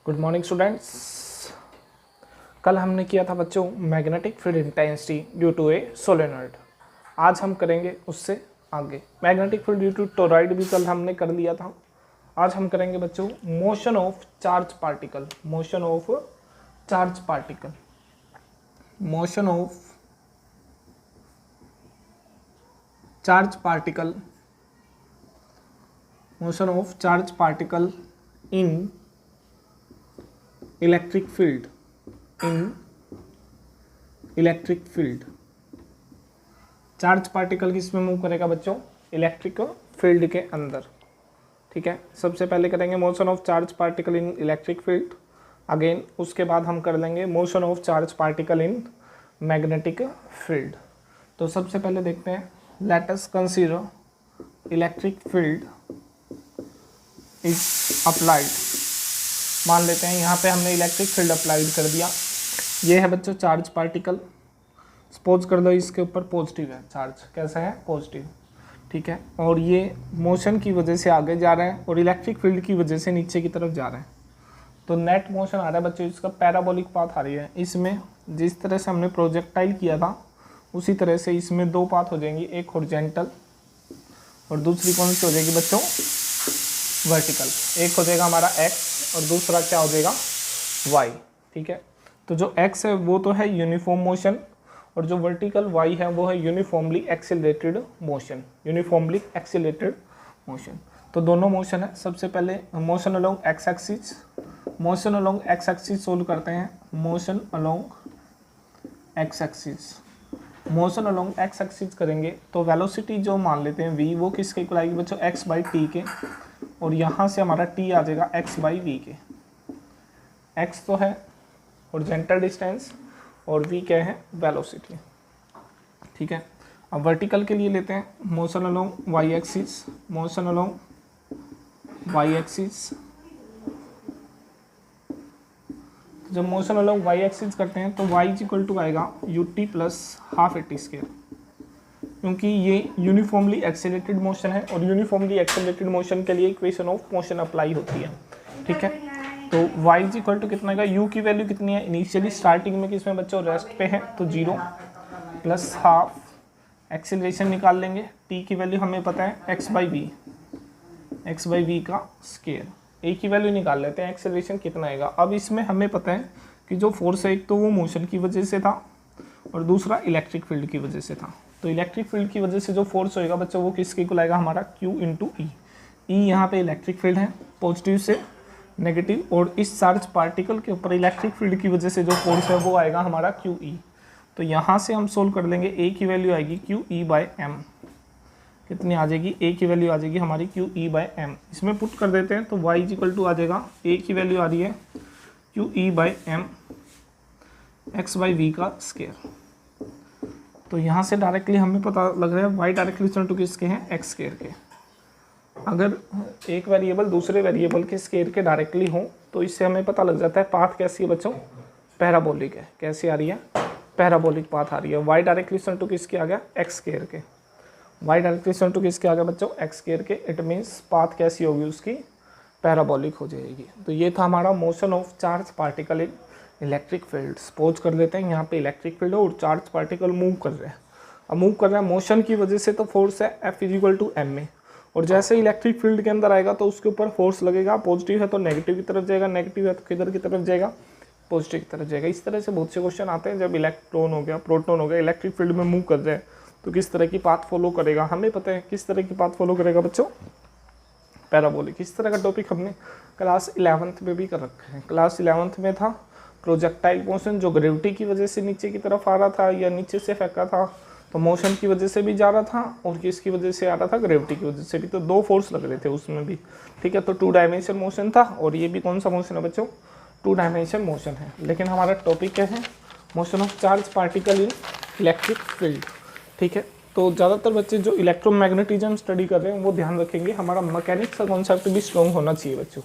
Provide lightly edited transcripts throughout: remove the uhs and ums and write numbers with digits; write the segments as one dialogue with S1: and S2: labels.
S1: Good morning students. कल हमने किया था बच्चों magnetic field intensity due to a solenoid. आज हम करेंगे उससे आगे magnetic field due to toroid भी कल हमने कर लिया था। आज हम करेंगे बच्चों motion of charge particle. Motion of charge particle, motion of charge particle, motion of charge particle in electric field, in electric field. Charge particle किसमें मूव करेगा बच्चों? इलेक्ट्रिक फील्ड के अंदर। ठीक है, सबसे पहले करेंगे motion of charge particle in electric field. Again उसके बाद हम कर लेंगे motion of charge particle in magnetic field. तो सबसे पहले देखते हैं, let us consider electric field is applied. मान लेते हैं यहाँ पे हमने इलेक्ट्रिक फील्ड अप्लाइड कर दिया। ये है बच्चों चार्ज पार्टिकल। सपोज कर लो इसके ऊपर पॉजिटिव है चार्ज। कैसा है? पॉजिटिव। ठीक है, और ये मोशन की वजह से आगे जा रहे हैं और इलेक्ट्रिक फील्ड की वजह से नीचे की तरफ जा रहे हैं। तो नेट मोशन आ रहा है बच्चों, इसका पैराबोलिक पाथ आ रही है। इसमें जिस तरह से हमने प्रोजेक्टाइल किया था उसी तरह से इसमें दो पाथ हो जाएंगी, एक हॉरिजॉन्टल और दूसरी कौन सी हो जाएगी बच्चों? वर्टिकल। एक हो जाएगा हमारा एक्स और दूसरा क्या हो जाएगा? वाई। ठीक है, तो जो एक्स है वो तो है यूनिफॉर्म मोशन और जो वर्टिकल वाई है वो है uniformly accelerated motion. Uniformly accelerated motion, तो दोनों मोशन है। सबसे पहले motion along x axis, motion along x axis solve करते हैं। Motion along x axis, motion along x axis करेंगे तो वेलोसिटी जो मान लेते हैं v, वो किसके इक्वल आएगी बच्चों? x बाई टी के। और यहाँ से हमारा t आ जाएगा x बाई वी के। x तो है हॉरिजॉन्टल डिस्टेंस और v क्या है? वेलोसिटी। ठीक है, अब वर्टिकल के लिए लेते हैं motion along y axis, motion along y axis. जब मोशन अलोंग y एक्सिस करते हैं तो y इज इक्वल टू आएगा ut plus half eighty square, क्योंकि ये यूनिफॉर्मली एक्सेलरेटेड मोशन है और यूनिफॉर्मली एक्सेलरेटेड मोशन के लिए इक्वेशन ऑफ मोशन अप्लाई होती है। ठीक है, तो y इज इक्वल टू कितना है? u की वैल्यू कितनी है? इनिशियली स्टार्टिंग में किसमें बच्चों? रेस्ट पे है, तो 0 प्लस हाफ एक्सेलरेशन निकाल लेंगे। t की वैल्यू हमें पता है x by v, x by v का स्क्वायर। ए की वैल्यू निकाल लेते हैं, एक्सेलरेशन कितना आएगा। अब इसमें हमें पता है कि जो फोर्स है एक तो वो मोशन की वजह से था और दूसरा इलेक्ट्रिक फील्ड की वजह से था। तो इलेक्ट्रिक फील्ड की वजह से जो फोर्स होएगा बच्चों वो किसके इक्वल आएगा? हमारा Q इंटू ई। ई यहाँ पे इलेक्ट्रिक फील्ड है, पॉजिटिव से नेगेटिव, और इस चार्ज पार्टिकल के ऊपर इलेक्ट्रिक फील्ड की वजह से जो फोर्स है वो आएगा हमारा क्यू ई। तो यहाँ से हम सोल्व कर लेंगे, ए की वैल्यू आएगी क्यू ई बाई एम। कितनी आ जाएगी? ए की वैल्यू आ जाएगी हमारी क्यू ई बाई एम। इसमें पुट कर देते हैं तो वाई इज इक्वल टू आ जाएगा, ए की वैल्यू आ रही है q e by m x by v का स्क्वायर। तो यहाँ से डायरेक्टली हमें पता लग रहा है वाई डायरेक्टली टू किसके हैं? एक्स स्क्वायर के। अगर एक वेरिएबल दूसरे वेरिएबल के स्क्वायर के डायरेक्टली हो तो इससे हमें पता लग जाता है पाथ कैसी है बच्चों? पैराबोलिक है। कैसी आ रही है? पैराबोलिक पाथ आ रही है। वाई डायरेक्टली टू किसके आ गया? एक्स स्क्वायर के। वाई डायरेक्टली टू किसके आ गया बच्चों? एक्स स्क्वायर के। इट मीन्स पाथ कैसी होगी उसकी? पैराबोलिक हो जाएगी। तो ये था हमारा motion of charge particle in electric field. Suppose कर लेते हैं यहाँ पे इलेक्ट्रिक फील्ड है और चार्ज पार्टिकल मूव कर रहे हैं। अब मूव कर रहा है मोशन की वजह से, तो फोर्स है F is equal to m a. और जैसे इलेक्ट्रिक फील्ड के अंदर आएगा तो उसके ऊपर फोर्स लगेगा। पॉजिटिव है तो नेगेटिव की तरफ जाएगा, नेगेटिव है तो किधर की तरफ जाएगा? पॉजिटिव की तरफ जाएगा। इस तरह से बहुत से क्वेश्चन आते हैं। जब इलेक्ट्रॉन हो गया, प्रोटॉन हो गया, इलेक्ट्रिक फील्ड में मूव कर रहे हैं तो किस तरह की पाथ फॉलो करेगा? हमें पता है किस तरह की पाथ फॉलो करेगा बच्चों? पैराबोलिक। इस तरह का टॉपिक हमने क्लास 11th में भी कर रखा है। क्लास 11th में था प्रोजेक्टाइल मोशन, जो ग्रेविटी की वजह से नीचे की तरफ आ रहा था या नीचे से फेंका था, तो मोशन की वजह से भी जा रहा था और किसकी वजह से आ रहा था? ग्रेविटी की वजह से भी। तो दो फोर्स लग रहे थे उसमें भी। ठीक है, तो 2 डायमेंशन मोशन था और ये भी कौन सा मोशन है बच्चों? 2 डायमेंशन मोशन है। लेकिन हमारा टॉपिक क्या है? Motion of charge particle in electric field. ठीक है, तो ज़्यादातर बच्चे जो इलेक्ट्रोमैग्नेटिज्म स्टडी कर रहे हैं वो ध्यान रखेंगे हमारा मैकेनिक्स का कॉन्सेप्ट भी स्ट्रॉन्ग होना चाहिए बच्चों।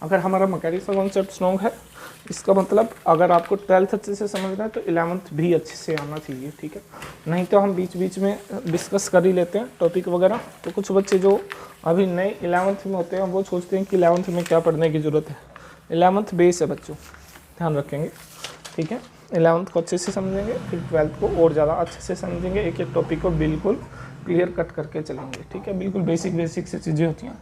S1: अगर हमारा मैकेनिक्स का कॉन्सेप्ट स्ट्रॉन्ग है, इसका मतलब अगर आपको 12th अच्छे से समझना है तो 11th भी अच्छे से आना चाहिए। ठीक है, नहीं तो हम बीच बीच में डिस्कस कर ही लेते हैं टॉपिक वगैरह। तो कुछ बच्चे जो अभी नए 11th में होते हैं वो सोचते हैं कि 11th में क्या पढ़ने की ज़रूरत है, 11th बेस है बच्चों, ध्यान रखेंगे, ठीक है। 11th को अच्छे से समझेंगे, फिर 12th को और ज़्यादा अच्छे से समझेंगे, एक एक टॉपिक को बिल्कुल क्लियर कट करके चलेंगे, ठीक है। बिल्कुल बेसिक बेसिक से चीज़ें होती हैं।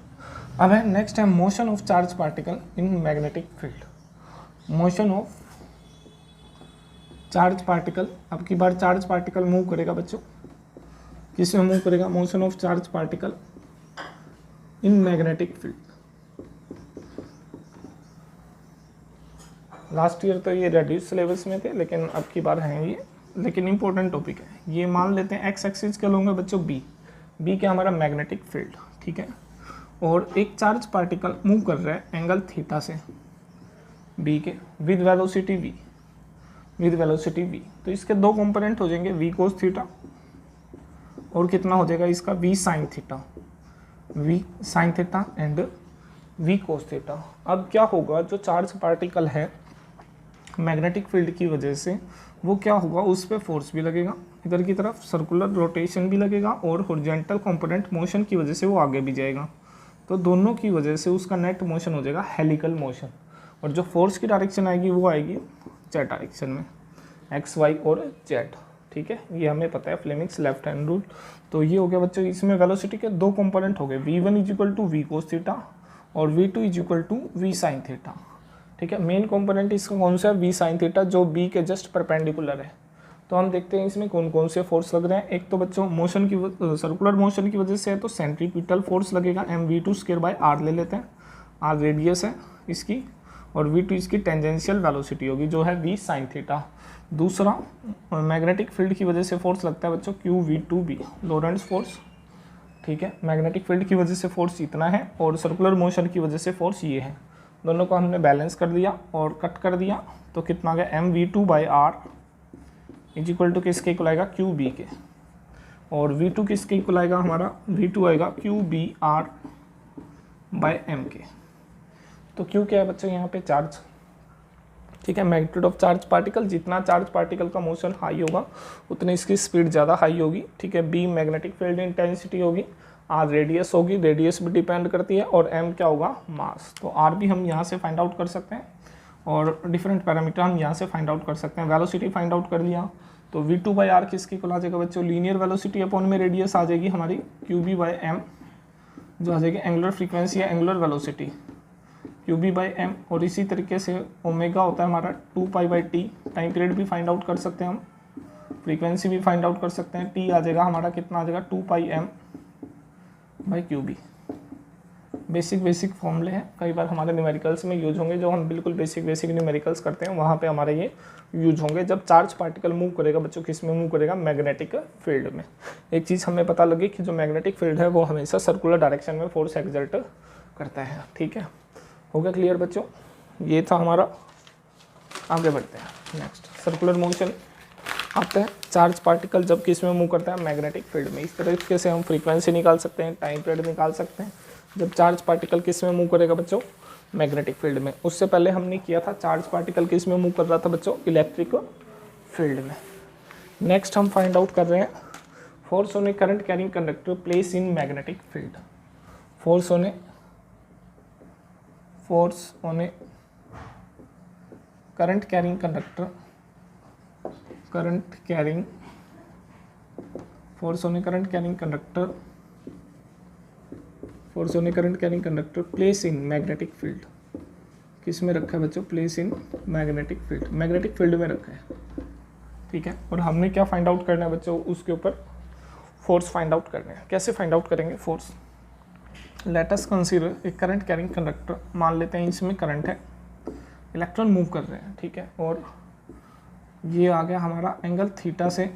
S1: अब है नेक्स्ट है motion of charge particle in magnetic field. Motion of charge particle, अब की बार चार्ज पार्टिकल मूव करेगा बच्चों, किस में मूव करेगा? Motion of charge particle in magnetic field. Last year तो ये रेड्यूस सिलेबस में थे, लेकिन अब की बार हैं ये, लेकिन इंपॉर्टेंट टॉपिक है ये। मान लेते हैं एक्स एक्सिस के लोगे बच्चों बी के हमारा मैग्नेटिक फील्ड, ठीक है। और एक चार्ज पार्टिकल मूव कर रहा है एंगल थीटा से बी के विद वेलोसिटी वी, तो इसके दो कंपोनेंट हो जाएंगे, वी कोस थीटा और कितना हो जाएगा इसका v sine theta and v cos theta. अब क्या होगा, जो चार्ज पार्टिकल है मैग्नेटिक फील्ड की वजह से वो क्या होगा, उस पर फोर्स भी लगेगा इधर की तरफ, सर्कुलर रोटेशन भी लगेगा, और हॉरिजॉन्टल कंपोनेंट मोशन की वजह से वो आगे भी जाएगा। तो दोनों की वजह से उसका नेट मोशन हो जाएगा हेलिकल मोशन, और जो फोर्स की डायरेक्शन आएगी वो आएगी जेड डायरेक्शन में, एक्स वाई और जेड, ठीक है। ये हमें पता है फ्लेमिंग्स लेफ्ट हैंड रूल। तो ये हो गया बच्चों, इसमें वेलोसिटी के दो कंपोनेंट हो गए, v1 equal to v cos theta और v2 equal to v sine theta, ठीक है। मेन कंपोनेंट इसका कौन सा है? वी साइन थीटा, जो बी के जस्ट परपेंडिकुलर है। तो हम देखते हैं इसमें कौन कौन से फोर्स लग रहे हैं। एक तो बच्चों मोशन की सर्कुलर मोशन की वजह से है, तो सेंट्रीपिटल फोर्स लगेगा mv2 स्क्वायर बाय r ले लेते हैं, r रेडियस है इसकी, और v2 इसकी टेंजेंशियल वेलोसिटी होगी जो है v साइन थीटा। दूसरा मैग्नेटिक फील्ड की वजह से फोर्स लगता है बच्चों qv2b, लॉरेंट्ज फोर्स, ठीक है। मैग्नेटिक फील्ड की वजह से फोर्स इतना है, और सर्कुलर मोशन की वजह से फोर्स ये है। दोनों को हमने बैलेंस कर दिया और कट कर दिया, तो कितना आ गया mv2 by r is equal to किसके इक्वल आएगा? qb के, और v2 किसके इक्वल आएगा? हमारा v2 आएगा qbr बाई m के। तो q क्या है बच्चों यहाँ पे? चार्ज, ठीक है। मैग्नीट्यूड ऑफ चार्ज पार्टिकल, जितना चार्ज पार्टिकल का मोशन हाई होगा उतनी इसकी स्पीड ज़्यादा हाई होगी, ठीक है। b मैग्नेटिक फील्ड इंटेंसिटी होगी, r रेडियस होगी, रेडियस भी डिपेंड करती है, और m क्या होगा? मास। तो r भी हम यहाँ से फाइंड आउट कर सकते हैं, और डिफरेंट पैरामीटर हम यहाँ से फाइंड आउट कर सकते हैं। वेलोसिटी फाइंड आउट कर लिया, तो v2 बाई आर किसकी इक्वल आ जाएगा बच्चों? लीनियर वेलोसिटी अपॉन में रेडियस आ जाएगी हमारी qb बाई m, जो आ जाएगी एंगुलर फ्रीक्वेंसी या angular velocity qb by m। और इसी तरीके से ओमेगा होता है हमारा 2 pi by T, time period भी फाइंड आउट कर सकते हैं हम, फ्रीक्वेंसी भी फाइंड आउट कर सकते हैं। t आ जाएगा हमारा कितना आ जाएगा? 2 पाई m बाई qb। बेसिक फॉर्मूले हैं, कई बार हमारे न्यूमेरिकल्स में यूज होंगे, जो हम बिल्कुल बेसिक न्यूमेरिकल्स करते हैं वहाँ पे हमारे ये यूज होंगे, जब चार्ज पार्टिकल मूव करेगा बच्चों, किस में मूव करेगा? मैग्नेटिक फील्ड में। एक चीज़ हमें पता लगी कि जो मैग्नेटिक फील्ड है वो हमेशा सर्कुलर डायरेक्शन में फोर्स एक्सर्ट करता है, ठीक है। हो गया क्लियर बच्चों? ये था हमारा। आगे बढ़ते हैं नेक्स्ट, सर्कुलर मोशन आते हैं। चार्ज पार्टिकल जब किस में मूव करता है? मैग्नेटिक फील्ड में। इस तरीके से हम फ्रीक्वेंसी निकाल सकते हैं, टाइम पीरियड निकाल सकते हैं, जब चार्ज पार्टिकल किस में मूव करेगा बच्चों? मैग्नेटिक फील्ड में। उससे पहले हमने किया था चार्ज पार्टिकल किस में मूव कर रहा था बच्चों? इलेक्ट्रिक फील्ड में। नेक्स्ट हम फाइंड आउट कर रहे हैं force on A current carrying conductor place in magnetic field. Force on A current carrying conductor, force on A current carrying conductor place in magnetic field. किस में रखा है बच्चों? Place in magnetic field, magnetic field में रखा है, ठीक है। और हमने क्या फाइंड आउट करना है बच्चों? उसके ऊपर फोर्स फाइंड आउट करना है। कैसे फाइंड आउट करेंगे फोर्स? लेट अस कंसीडर एक करंट कैरिंग कंडक्टर। मान लेते हैं इसमें करंट है, इलेक्ट्रॉन मूव कर रहे हैं, ठीक है। और ये आ गया हमारा एंगल थीटा से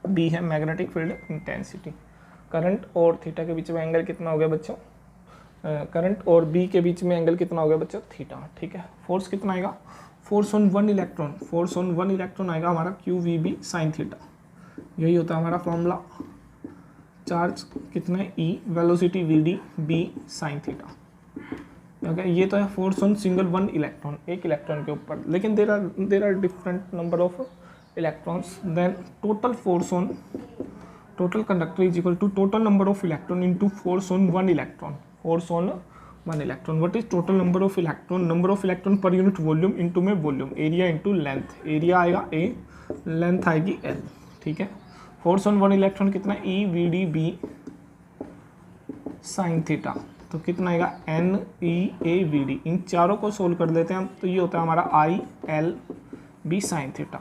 S1: बी है मैग्नेटिक फील्ड इंटेंसिटी। करंट और थीटा के बीच में एंगल कितना हो गया बच्चों? करंट और बी के बीच में एंगल कितना हो गया बच्चों? थीटा, ठीक है। फोर्स कितना आएगा? फोर्स ऑन वन इलेक्ट्रॉन आएगा हमारा qvb साइन थीटा। यही होता है हमारा फॉर्मूला। चार्ज कितना है? E, velocity vd, b sine theta. Okay, ये तो है force on single one electron, एक इलेक्ट्रॉन के ऊपर। लेकिन there are different number of electrons, then total force on total conductor is equal to total number of electron into force on one electron. Force on 1 electron. What is total number of electron? Number of electron पर unit volume into में volume, area into length, area आएगा ए, length आएगी L, ठीक है। Force on 1 electron कितना, E V D B sine theta, तो कितना आएगा N E A V D. इन चारों को सोल्व कर देते हैं हम, तो ये होता है हमारा i l b sine theta.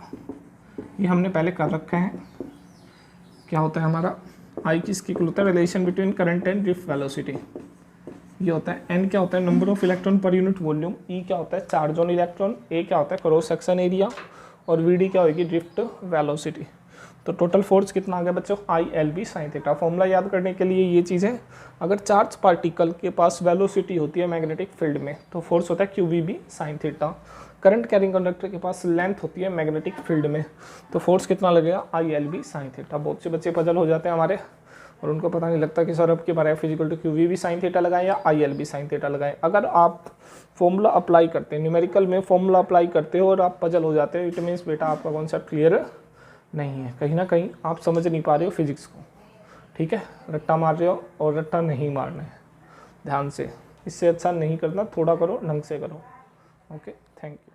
S1: ये हमने पहले कर रखा है। क्या होता है हमारा आई किसकी इक्वल होता है, relation between current and drift velocity. ये होता है एन क्या होता है, नंबर ऑफ इलेक्ट्रॉन पर यूनिट वॉल्यूम, ई क्या होता है चार्ज ऑन इलेक्ट्रॉन, ए क्या होता है क्रॉस सेक्शन एरिया, और वी डी क्या होगी ड्रिफ्ट वेलोसिटी। तो टोटल फोर्स कितना आ गया बच्चों, i l b sine theta. Formula याद करने के लिए ये चीज़ है, अगर चार्ज पार्टिकल के पास वेलोसिटी होती है मैग्नेटिक फील्ड में तो फोर्स होता है q v b sine theta. Current carrying conductor के पास लेंथ होती है मैग्नेटिक फील्ड में, तो फोर्स कितना लगेगा, i l b sine theta. बहुत से बच्चे पजल हो जाते हैं हमारे, और उनको पता नहीं लगता कि सर अब के बारे में physical to q v b sine theta लगाएं या i l b sine theta लगाएं। अगर आप फॉर्मूला अप्लाई करते हैं, न्यूमेरिकल में फॉर्मूला अप्लाई करते हो और आप पजल हो जाते हो, इट मीन्स बेटा आपका कॉन्सेप्ट क्लियर नहीं है, कहीं ना कहीं आप समझ नहीं पा रहे हो फिजिक्स को, ठीक है। रट्टा मार रहे हो और रट्टा नहीं मारना है, ध्यान से। इससे अच्छा नहीं करना, थोड़ा करो, ढंग से करो। Okay, thank you.